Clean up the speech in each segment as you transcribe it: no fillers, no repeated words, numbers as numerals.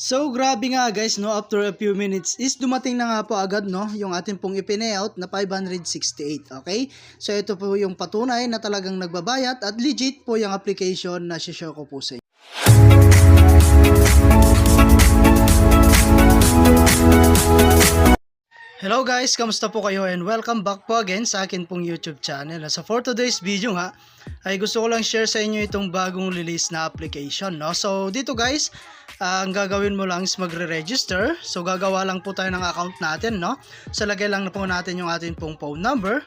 So grabe nga guys, no, after a few minutes is dumating na nga po agad, no, yung ating pong ipinayout na 568, okay? So ito po yung patunay na talagang nagbabayad at legit po yung application na share ko po sa inyo. Hello guys, kamusta po kayo and welcome back po again sa akin pong YouTube channel. So for today's video nga, ay gusto ko lang share sa inyo itong bagong release na application, no? So dito guys, ang gagawin mo lang is magre-register. So gagawa lang po tayo ng account natin, no? So lagay lang na po natin yung ating pong phone number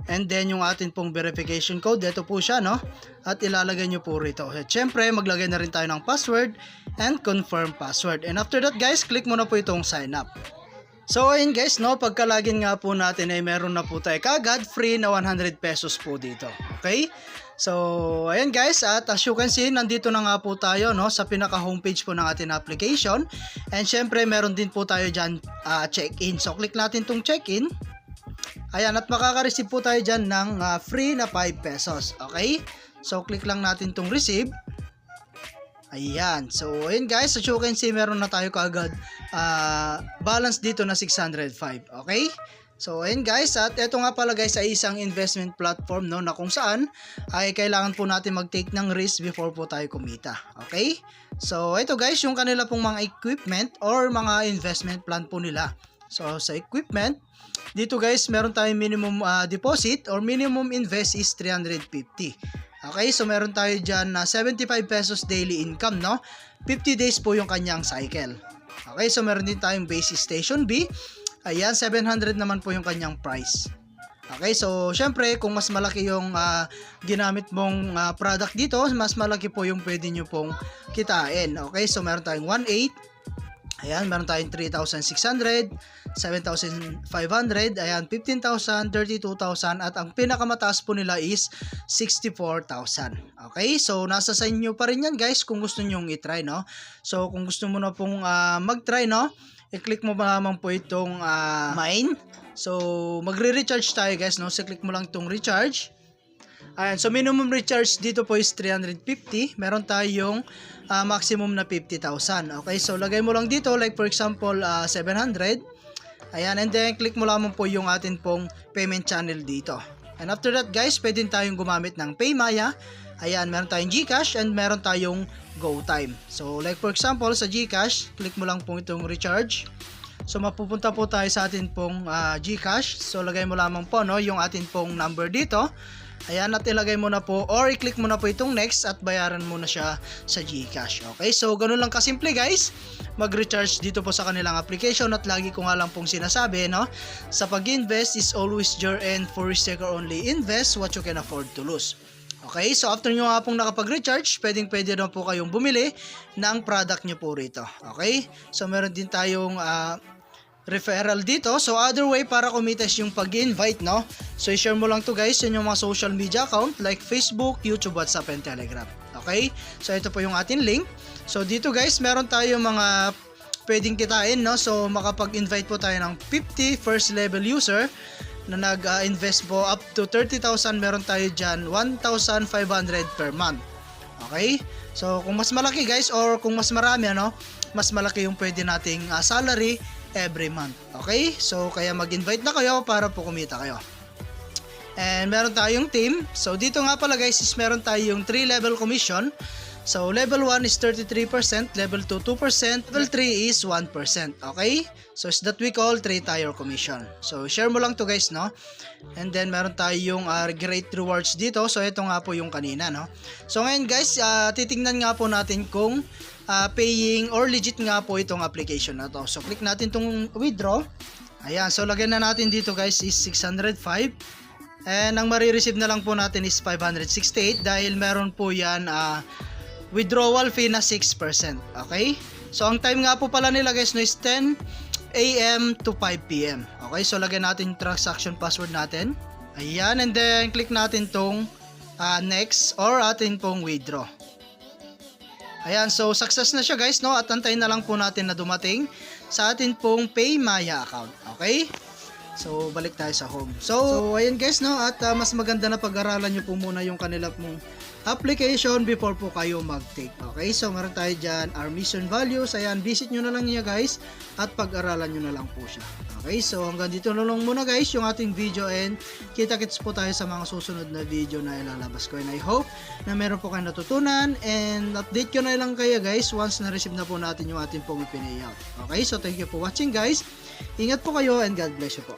and then yung ating pong verification code. Ito po siya, no? At ilalagay nyo po rito. At syempre, maglagay na rin tayo ng password and confirm password. And after that guys, click mo na po itong sign up. So ayun guys, no, pagkalagin nga po natin ay meron na po tayo kagad free na 100 pesos po dito. Okay? So ayun guys, at as you can see, nandito na nga po tayo, no, sa pinaka homepage po ng ating application. And syempre meron din po tayo dyan check-in. So click natin tong check-in. Ayan, at makaka-receive po tayo dyan ng free na 5 pesos. Okay? So click lang natin tong receive. Ayan, so ayun guys, as you can see, meron na tayo kaagad balance dito na 605, okay? So ayun guys, at ito nga pala guys ay isang investment platform, no, na kung saan ay kailangan po natin mag-take ng risk before po tayo kumita, okay? So ito guys, yung kanila pong mga equipment or mga investment plan po nila. So sa equipment, dito guys, meron tayong minimum deposit or minimum invest is 350. Okay, so meron tayo dyan na 75 pesos daily income, no? 50 days po yung kanyang cycle. Okay, so meron din tayong basic station B. Ayan, 700 naman po yung kanyang price. Okay, so syempre kung mas malaki yung ginamit mong product dito, mas malaki po yung pwede nyo pong kitain. Okay, so meron tayong 1.8. Ayan, meron tayong 3,600, 7,500, ayan, 15,000, 32,000, at ang pinakamataas po nila is 64,000. Okay, so nasa sa inyo pa rin yan guys kung gusto nyong i-try, no? So kung gusto mo na pong mag-try, no, i-click mo ba naman po itong mine. So magre-recharge tayo guys, no? So click mo lang itong recharge. Ayan, so minimum recharge dito po is 350. Meron tayong maximum na 50,000. Okay, so lagay mo lang dito like for example 700. Ayan, and then click mo lamang po yung atin pong payment channel dito. And after that guys, pwede tayong gumamit ng PayMaya. Ayan, meron tayong GCash and meron tayong GoTime. So like for example sa GCash, click mo lang po itong recharge. So mapupunta po tayo sa atin pong GCash. So lagay mo lamang po, no, yung atin pong number dito. Ayan, at ilagay mo na po or i-click mo na po itong next at bayaran mo na siya sa GCash. Okay, so ganun lang kasimple guys, mag-recharge dito po sa kanilang application. At lagi ko nga lang pong sinasabi, no, sa pag-invest is always your end, for risk taker only. Invest what you can afford to lose. Okay, so after nyo nga pong nakapag-recharge, pwede na po kayong bumili ng product nyo po rito. Okay, so meron din tayong referral dito. So other way para kumitas yung pag-invite, no? So i-share mo lang to guys sa inyong mga social media account like Facebook, YouTube, WhatsApp, and Telegram. Okay? So ito po yung ating link. So dito guys, meron tayong mga pwedeng kitain, no? So makapag-invite po tayo ng 50 first level user na nag-invest po up to 30,000. Meron tayo dyan 1,500 per month. Okay? So kung mas malaki guys or kung mas marami, ano, mas malaki yung pwede nating salary every month. Okay? So kaya mag-invite na kayo para po kumita kayo. And meron tayong team. So dito nga pala guys is meron tayong 3 level commission. So level 1 is 33%, level 2 2%, level 3 is 1%. Okay? So is that we call 3-tier commission. So share mo lang to guys, no? And then meron tayong great rewards dito. So ito nga po yung kanina, no? So ngayon guys, titingnan nga po natin kung paying or legit nga po itong application na to. So click natin tong withdraw. Ayan, so lagyan na natin dito guys is 605. And ang marireceive na lang po natin is 568 dahil meron po yan withdrawal fee na 6%. Okay? So ang time nga po pala nila guys no is 10 AM to 5 PM. Okay, so lagyan natin yung transaction password natin. Ayan, and then click natin tong next or atin pong withdraw. Ayan, so success na siya guys, no? At antayin na lang po natin na dumating sa atin pong PayMaya account. Okay? So balik tayo sa home. So ayan guys, no? At mas maganda na pag-aralan nyo po muna yung kanila pong application before po kayo mag-take. Okay, so meron tayo dyan, our mission values. Ayan, visit nyo na lang niya guys at pag-aralan nyo na lang po siya. Okay, so hanggang dito na lang muna guys yung ating video, and kita-kits po tayo sa mga susunod na video na ilalabas ko, and I hope na meron po kayo natutunan, and update ko na lang kayo guys once na-receive na po natin yung ating pong pinayout. Okay, so thank you for watching guys. Ingat po kayo and God bless you po.